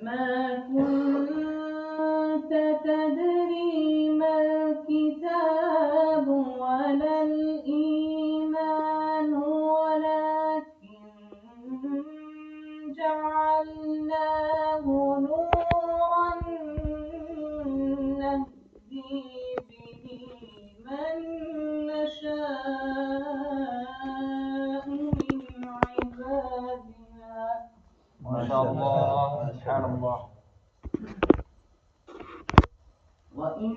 ما كنت تدري ما الكتاب ولا الإيمان ولكن جعلناه نورا نهدي به من نشاء من عبادنا. ما شاء الله، سبحان الله. وإنك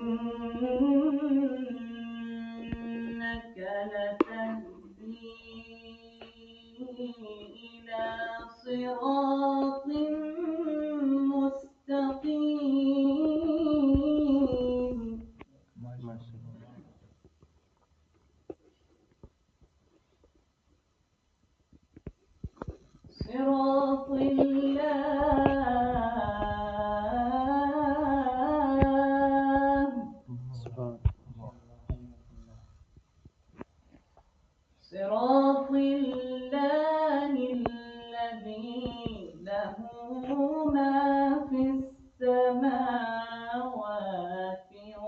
لتهدي إلى صراط مستقيم. صراط الله الذي له ما في السماوات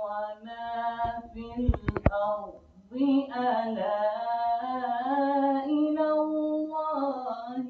وما في الأرض ألا إلى الله